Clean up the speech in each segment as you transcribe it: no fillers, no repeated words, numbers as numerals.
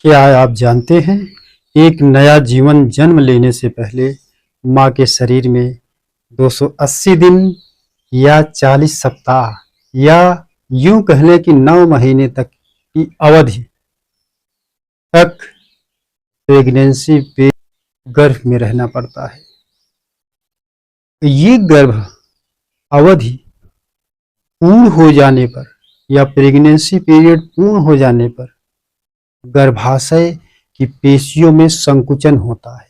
क्या आप जानते हैं, एक नया जीवन जन्म लेने से पहले माँ के शरीर में 280 दिन या 40 सप्ताह या यूं कह लें कि 9 महीने तक की अवधि तक प्रेगनेंसी पे गर्भ में रहना पड़ता है। ये गर्भ अवधि पूर्ण हो जाने पर या प्रेगनेंसी पीरियड पूर्ण हो जाने पर गर्भाशय की पेशियों में संकुचन होता है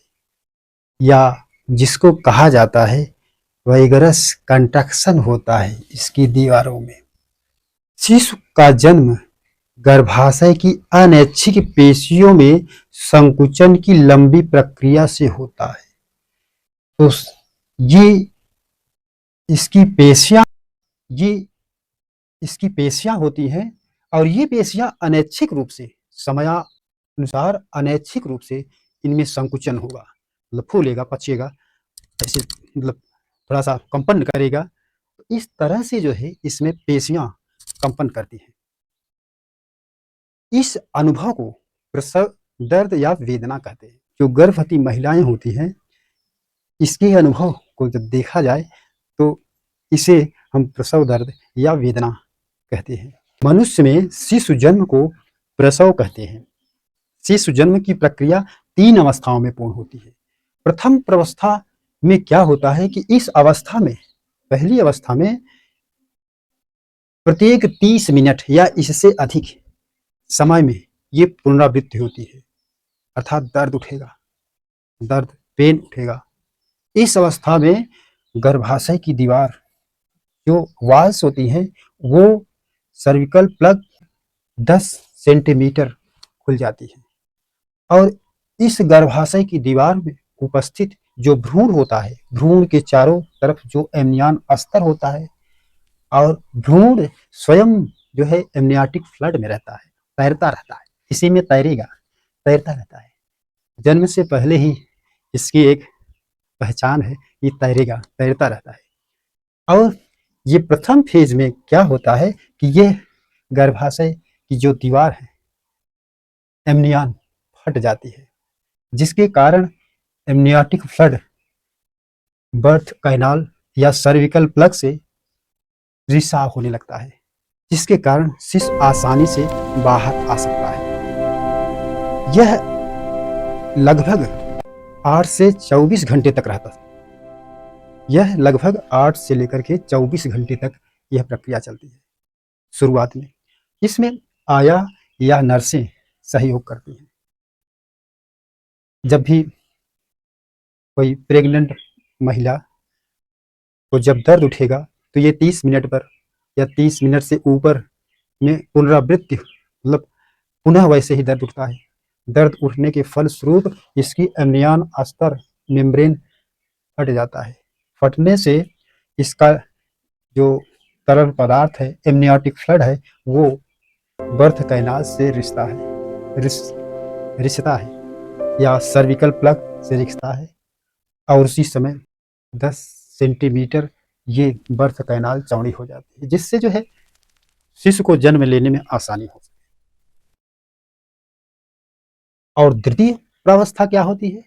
या जिसको कहा जाता है वाइगरस कंट्रैक्शन होता है इसकी दीवारों में। शिशु का जन्म गर्भाशय की अनैच्छिक पेशियों में संकुचन की लंबी प्रक्रिया से होता है। तो ये इसकी पेशियां ये इसकी पेशियां होती हैं और ये पेशियां अनैच्छिक रूप से समयानुसार अनैच्छिक रूप से इनमें संकुचन होगा, मतलब फूलेगा, पचेगा, ऐसे मतलब थोड़ा सा कंपन करेगा। तो इस तरह से जो है इसमें पेशियां कंपन करती हैं। इस अनुभव को प्रसव दर्द या वेदना कहते हैं। जो गर्भवती महिलाएं होती हैं, इसके अनुभव को जब देखा जाए तो इसे हम प्रसव दर्द या वेदना कहते हैं। मनुष्य में शिशु जन्म को प्रसव कहते हैं। शिशु जन्म की प्रक्रिया 3 अवस्थाओं में पूर्ण होती है। प्रथम प्रवस्था में क्या होता है कि इस अवस्था में, पहली अवस्था में प्रत्येक 30 मिनट या इससे अधिक समय में ये पुनरावृत्ति होती है, अर्थात दर्द उठेगा, दर्द पेन उठेगा। इस अवस्था में गर्भाशय की दीवार जो वॉल्स होती हैं वो सर्विकल प्लग 10 सेंटीमीटर खुल जाती है और इस गर्भाशय की दीवार में उपस्थित जो भ्रूण होता है, भ्रूण के चारों तरफ जो एमनियन अस्तर होता है और भ्रूण स्वयं जो है एमनियाटिक फ्लड में रहता है, तैरता रहता है, इसी में तैरता रहता है। जन्म से पहले ही इसकी एक पहचान है, ये तैरता रहता है। और ये प्रथम फेज में क्या होता है कि ये गर्भाशय की जो दीवार है एमनियन फट जाती है, जिसके कारण एमनियाटिक फ्लड बर्थ कैनाल या सर्विकल प्लग से रिसाव होने लगता है, जिसके कारण शिशु आसानी से बाहर आ सकता है। यह लगभग 8 से 24 घंटे तक रहता है। यह लगभग 8 से लेकर के 24 घंटे तक यह प्रक्रिया चलती है। शुरुआत में इसमें आया या नर्सें सहयोग करती हैं। जब भी कोई प्रेग्नेंट महिला को जब दर्द उठेगा तो ये 30 मिनट पर या 30 मिनट से ऊपर में पुनरावृत्ति, मतलब पुनः वैसे ही दर्द उठता है। दर्द उठने के फलस्वरूप इसकी एमनियन अस्तर मेम्ब्रेन फट जाता है। फटने से इसका जो तरल पदार्थ है, एमनियाटिक फ्लड है, वो बर्थ कैनाल से रिश्ता है या सर्विकल प्लग से रिश्ता है और उसी समय 10 सेंटीमीटर ये बर्थ कैनाल चौड़ी हो जाती है, जिससे जो है शिशु को जन्म लेने में आसानी हो। और द्वितीय प्रावस्था क्या होती है?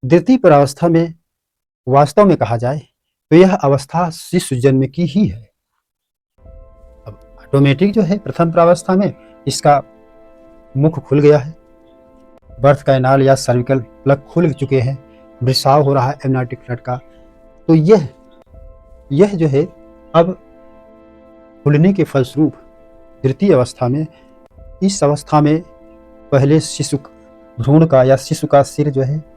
द्वितीय प्रावस्था में वास्तव में कहा जाए तो यह अवस्था शिशु जन्म की ही है। अब ऑटोमेटिक जो है प्रथम प्रावस्था में इसका मुख खुल गया है, बर्थ कैनाल या सर्विकल प्लग खुल चुके हैं, रिसाव हो रहा है एमनियाटिक फ्लड का। तो यह जो है अब खुलने के फलस्वरूप द्वितीय अवस्था में, इस अवस्था में पहले शिशु भ्रूण का या शिशु का सिर जो है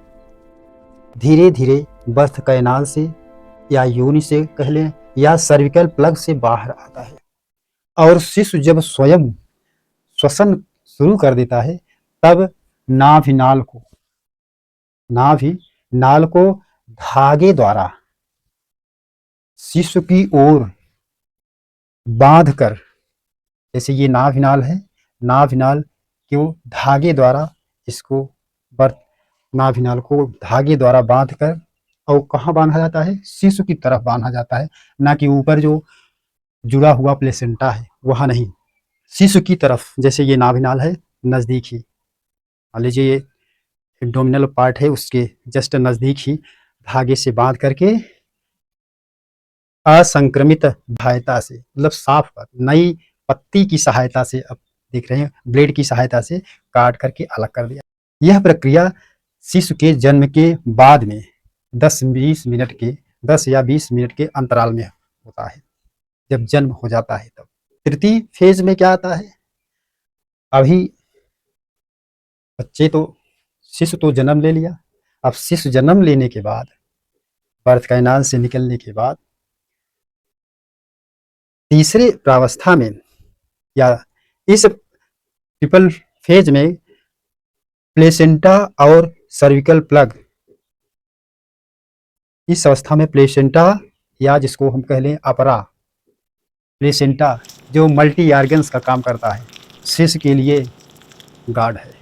धीरे धीरे बर्थ कैनाल से या योनि से कह लें या सर्विकल प्लग से बाहर आता है और शिशु जब स्वयं श्वसन शुरू कर देता है तब नाभि नाल को धागे द्वारा शिशु की ओर बांधकर, जैसे ये नाभिनाल है, नाभिनाल को धागे द्वारा इसको बर्थ नाभिनाल को धागे द्वारा बांधकर, और कहाँ बांधा जाता है? शिशु की तरफ बांधा जाता है, ना कि ऊपर जो जुड़ा हुआ प्लेसेंटा है वहां नहीं, शिशु की तरफ। जैसे ये नाभिनाल है, नजदीक ही मान लीजिए ये एब्डोमिनल पार्ट है, उसके जस्ट नज़दीक ही धागे से बांध करके असंक्रमित सहायता से, मतलब साफ नई पत्ती की सहायता से, अब देख रहे हैं ब्लेड की सहायता से काट करके अलग कर दिया। यह प्रक्रिया शिशु के जन्म के बाद में 10 या 20 मिनट के अंतराल में होता है, जब जन्म हो जाता है तब। तृतीय फेज में क्या आता है, अभी बच्चे तो शिशु तो जन्म ले लिया, अब शिशु जन्म लेने के बाद, बर्थ कैनाल से निकलने के बाद तीसरे प्रावस्था में या इस ट्रिपल फेज में प्लेसेंटा और सर्विकल प्लग, इस अवस्था में प्लेसेंटा या जिसको हम कह लें अपरा प्लेसेंटा, जो मल्टी ऑर्गन्स का काम करता है, शिशु के लिए गार्ड है,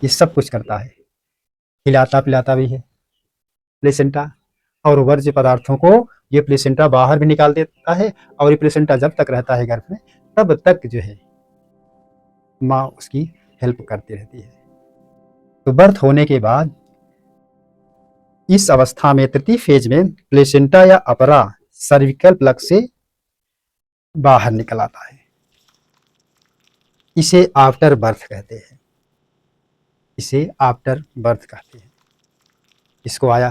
ये सब कुछ करता है, खिलाता पिलाता भी है प्लेसेंटा, और वर्ज्य पदार्थों को ये प्लेसेंटा बाहर भी निकाल देता है, और ये प्लेसेंटा जब तक रहता है गर्भ में तब तक जो है माँ उसकी हेल्प करती रहती है। तो बर्थ होने के बाद इस अवस्था में तृतीय फेज में प्लेसेंटा या अपरा सर्विकल प्लग से बाहर निकल आता है, इसे आफ्टर बर्थ कहते हैं, इसे आफ्टर बर्थ कहते हैं। इसको आया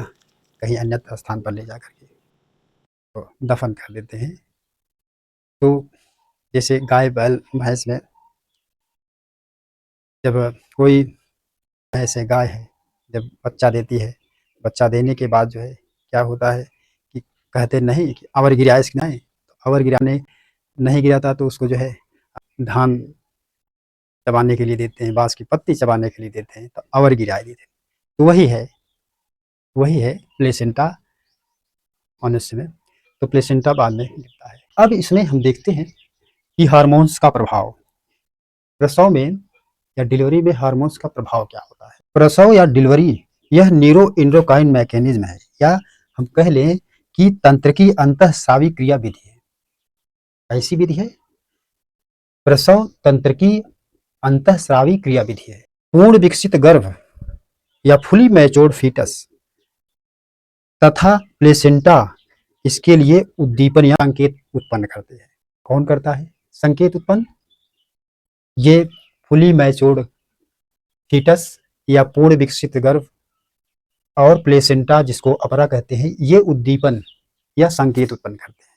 कहीं अन्य स्थान पर ले जा करके तो दफन कर देते हैं। तो जैसे गाय बैल भैंस में, जब कोई भैंस है गाय है, जब बच्चा देती है, बच्चा देने के बाद जो है क्या होता है कि कहते नहीं कि अवर गिरा इसकी, नहीं तो अवर गिराने नहीं गिराता तो उसको जो है धान चबाने के लिए देते हैं, बांस की पत्ती चबाने के लिए देते हैं, तो अवर गिराए देते हैं। तो वही है प्लेसेंटा मनुष्य में, तो प्लेसेंटा बाद में गिरता है। अब इसमें हम देखते हैं कि हार्मोन्स का प्रभाव, प्रसव में या डिलीवरी में हार्मोन्स का प्रभाव क्या होता है। प्रसव या डिलीवरी यह न्यूरो इंडोक्राइन मैकेनिज्म है, या हम कह लें कि तंत्र की अंतःस्रावी क्रिया विधि है। ऐसी विधि है, प्रसव तंत्र की अंतःस्रावी क्रिया विधि है। पूर्ण विकसित गर्भ या फुली मैच्योर्ड फीटस तथा प्लेसेंटा इसके लिए उद्दीपन या संकेत उत्पन्न करते हैं। कौन करता है संकेत उत्पन्न? ये फुली मैच्योर्ड फीटस या पूर्ण विकसित गर्भ और प्लेसेंटा जिसको अपरा कहते हैं, ये उद्दीपन या संकेत उत्पन्न करते हैं।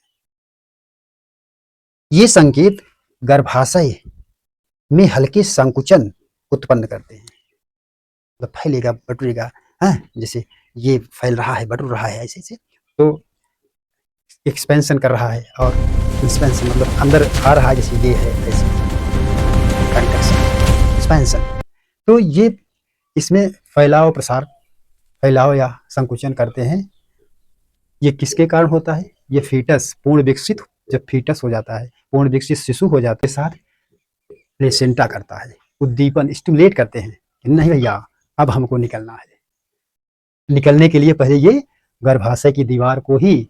ये संकेत गर्भाशय में हल्के संकुचन उत्पन्न करते हैं, मतलब फैलेगा बटुरेगा, जैसे ये फैल रहा है बटुर रहा है ऐसे ऐसे, तो एक्सपेंशन कर रहा है, और एक्सपेंशन मतलब अंदर आ रहा है, जैसे ये है ऐसे एक्सपेंशन। तो ये इसमें फैलाव या संकुचन करते हैं। ये किसके कारण होता है? ये फीटस पूर्ण विकसित, जब फीटस हो जाता है, पूर्ण विकसित शिशु हो जाते साथ प्लेसेंटा करता है, उद्दीपन स्टिमुलेट करते हैं कि नहीं भैया अब हमको निकलना है। निकलने के लिए पहले ये गर्भाशय की दीवार को ही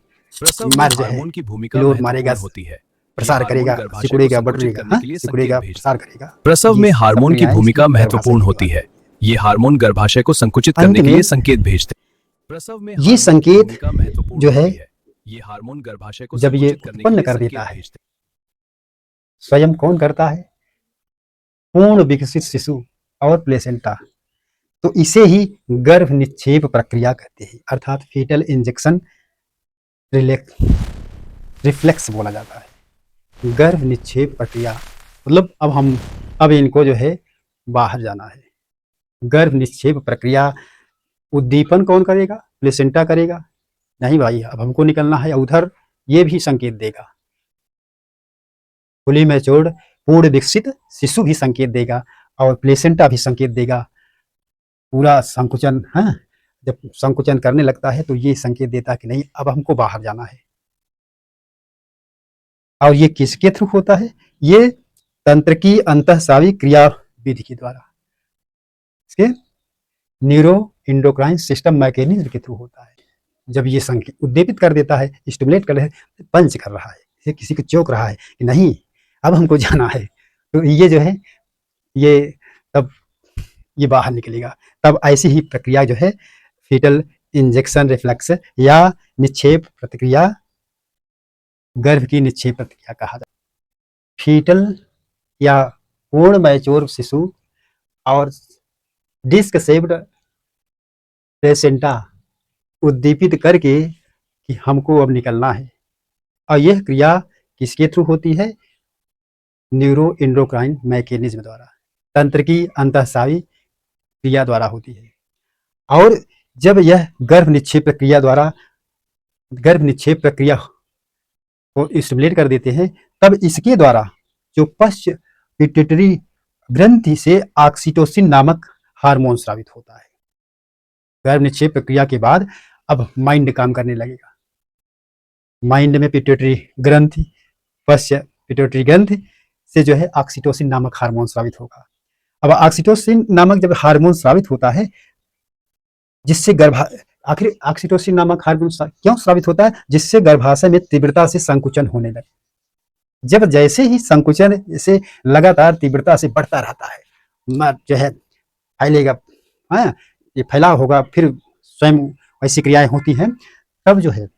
मार जो है की भूमिका मारेगा, होती है, प्रसार करेगा, सिकुड़ेगा बटुरेगा, सिकुड़ेगा प्रसार करेगा। प्रसव में हार्मोन की भूमिका महत्वपूर्ण होती है। ये हार्मोन गर्भाशय को संकुचित करने के लिए संकेत भेजते हैं। प्रसव में ये संकेत जो है ये हार्मोन गर्भाशय को जब ये उत्पन्न कर देता है, स्वयं कौन करता है? पूर्ण विकसित शिशु और प्लेसेंटा। तो इसे ही गर्भ निक्षेप प्रक्रिया कहते हैं, अर्थात फीटल इंजेक्शन रिफ्लेक्स बोला जाता है। गर्भ निक्षेप प्रक्रिया मतलब अब इनको जो है बाहर जाना है। गर्भ निक्षेप प्रक्रिया उद्दीपन कौन करेगा? प्लेसेंटा करेगा? नहीं भाई, अब हमको निकलना है। उधर ये भी संकेत देगा, फुली मैच्योर्ड पूर्ण विकसित शिशु भी संकेत देगा और प्लेसेंटा भी संकेत देगा। पूरा संकुचन, जब संकुचन करने लगता है तो ये संकेत देता है कि नहीं अब हमको बाहर जाना है। और ये किसके थ्रू होता है? ये तंत्र की अंतःस्रावी क्रिया विधि के द्वारा, इसके न्यूरो इंडोक्राइन सिस्टम मैकेनिज्म के थ्रू होता है। जब ये संकेत उद्दीपित कर देता है, स्टिमुलेट कर रहा है, पंच कर रहा है, किसी को चौंक रहा है कि नहीं अब हमको जाना है, तो ये जो है ये तब ये बाहर निकलेगा। तब ऐसी ही प्रक्रिया जो है फीटल इंजेक्शन रिफ्लेक्स या निक्षेप प्रतिक्रिया, गर्भ की निक्षेप प्रतिक्रिया कहा जाता है। फीटल या पूर्ण मैच्योर शिशु और डिस्क शेप्ड प्लेसेंटा उद्दीपित करके कि हमको अब निकलना है, और यह क्रिया किसके थ्रू होती है? न्यूरो एंडोक्राइन मैकेनिज्म द्वारा, तंत्र की अंतःस्रावी क्रिया द्वारा होती है। और जब यह गर्भ निक्षेप प्रक्रिया को स्टिमुलेट कर देते हैं, तब इसके द्वारा जो पश्च पिट्यूटरी ग्रंथि से ऑक्सीटोसिन नामक हार्मोन स्रावित होता है। गर्भ निक्षेप प्रक्रिया के बाद अब माइंड काम करने लगेगा। माइंड में पिट्यूटरी ग्रंथि, पश्च पिट्यूटरी ग्रंथि से जो है ऑक्सीटोसिन नामक हार्मोन स्रावित होगा। अब ऑक्सीटोसिन नामक जब हार्मोन स्रावित होता है, जिससे आखिर ऑक्सीटोसिन नामक हार्मोन क्यों स्रावित होता है? जिससे गर्भाशय में तीव्रता से संकुचन होने लगे। जब जैसे ही संकुचन से लगातार तीव्रता से बढ़ता रहता है, जो है फैलेगा, ये फैलाव होगा, फिर स्वयं ऐसी क्रियाएं होती हैं, तब जो है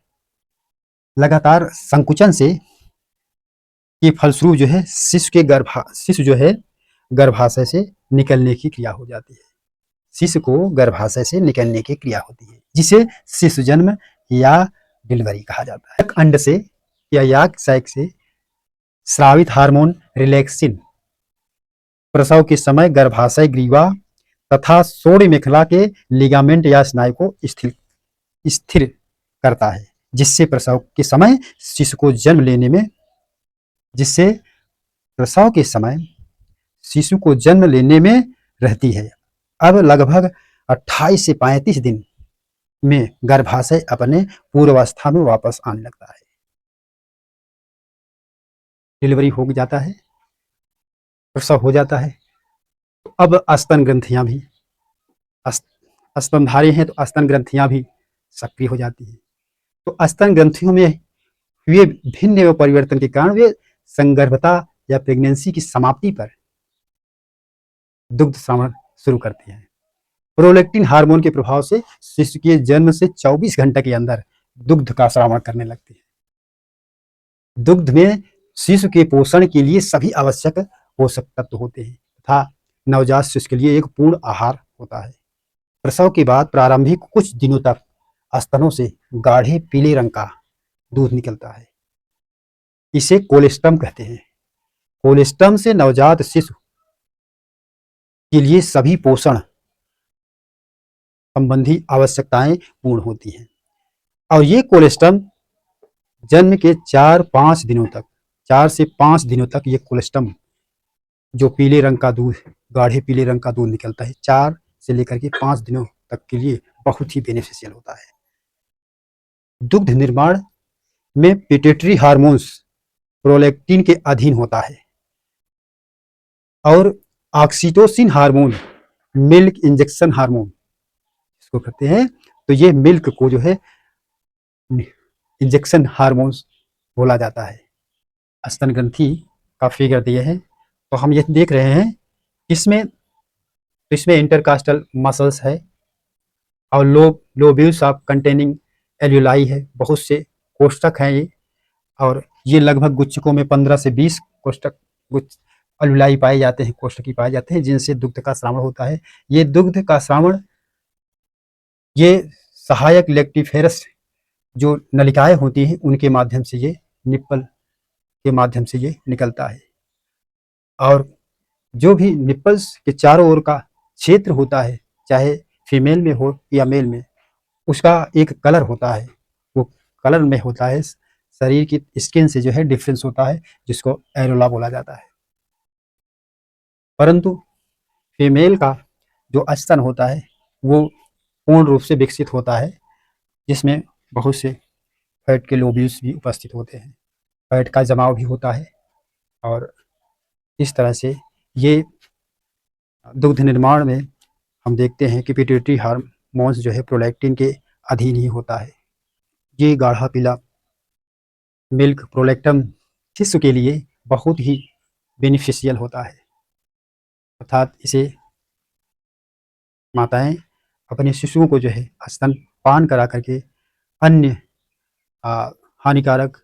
लगातार संकुचन से के फलस्वरूप जो है शिशु जो है गर्भाशय से निकलने की क्रिया हो जाती है। शिशु को गर्भाशय से निकलने की क्रिया होती है, जिसे शिशु जन्म या डिलीवरी कहा जाता है। अंड से या याक सैक से स्रावित हार्मोन रिलैक्सिन प्रसव के समय गर्भाशय ग्रीवा तथा सोड़ मेखला के लिगामेंट या स्नायु को स्थिर करता है, जिससे प्रसव के समय शिशु को जन्म लेने में रहती है। अब लगभग 28 से 35 दिन में गर्भाशय अपने पूर्वावस्था में वापस आने लगता है। डिलीवरी हो जाता है, प्रसव हो जाता है। अब स्तन ग्रंथियां भी, स्तनधारी हैं तो स्तन ग्रंथियां भी सक्रिय हो जाती है। तो स्तन ग्रंथियों में हुए भिन्न परिवर्तन के कारण वे संगर्भता या प्रेगनेंसी की समाप्ति पर दुग्ध स्रावण शुरू करती हैं। प्रोलैक्टिन हार्मोन के प्रभाव से शिशु के जन्म से 24 घंटे के अंदर दुग्ध का स्रावण करने लगती है। दुग्ध में शिशु के पोषण के लिए सभी आवश्यक पोषक तत्व होते हैं तथा नवजात शिशु के लिए एक पूर्ण आहार होता है। प्रसव के बाद प्रारंभिक कुछ दिनों तक स्तनों से गाढ़े पीले रंग का दूध निकलता है। इसे कोलेस्ट्रम कहते हैं। कोलेस्ट्रम से नवजात शिशु के लिए सभी पोषण संबंधी आवश्यकताएं पूर्ण होती हैं, और ये कोलेस्ट्रम जन्म के 4 से 5 दिनों तक ये कोलेस्ट्रम जो पीले रंग का दूध, गाढ़े पीले रंग का दूध निकलता है, 4 से लेकर के 5 दिनों तक के लिए बहुत ही बेनिफिशियल होता है। दुग्ध निर्माण में पिट्यूटरी हार्मोन्स प्रोलैक्टिन के अधीन होता है, और oxytocin hormone milk injection hormone इसको कहते हैं। तो ये मिल्क को जो है इंजेक्शन हार्मोन्स बोला जाता है। स्तन ग्रंथि का फिगर दिए है, तो हम ये देख रहे हैं इसमें इंटरकास्टल मसल्स है और लोब्यूल्स ऑफ कंटेनिंग एल्यूलाई है, बहुत से कोष्ठक हैं ये, और ये लगभग गुच्छकों में 15 से 20 एल्यूलाई पाए जाते हैं, कोष्ठकी पाए जाते हैं, जिनसे दुग्ध का स्रावण होता है। ये दुग्ध का स्रावण ये सहायक लेक्टिफेरस जो नलिकाएं होती हैं उनके माध्यम से, ये निप्पल के माध्यम से ये निकलता है। और जो भी निप्पल्स के चारों ओर का क्षेत्र होता है, चाहे फीमेल में हो या मेल में, उसका एक कलर होता है, वो कलर में होता है शरीर की स्किन से जो है डिफरेंस होता है, जिसको एरोला बोला जाता है। परंतु फीमेल का जो स्तन होता है वो पूर्ण रूप से विकसित होता है, जिसमें बहुत से फैट के लोब्यूल्स भी उपस्थित होते हैं, फैट का जमाव भी होता है, और इस तरह से ये दुग्ध निर्माण में हम देखते हैं कि पिट्यूटरी हार्मोन्स जो है प्रोलैक्टिन के अधीन ही होता है। ये गाढ़ा पीला मिल्क प्रोलैक्टम शिशु के लिए बहुत ही बेनिफिशियल होता है, अर्थात इसे माताएं अपने शिशुओं को जो है स्तनपान करा करके अन्य हानिकारक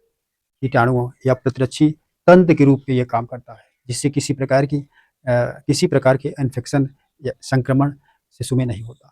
कीटाणुओं या प्रतिरक्षी तंत्र के रूप में यह काम करता है, जिससे किसी प्रकार के इन्फेक्शन या संक्रमण शिशु में नहीं होता।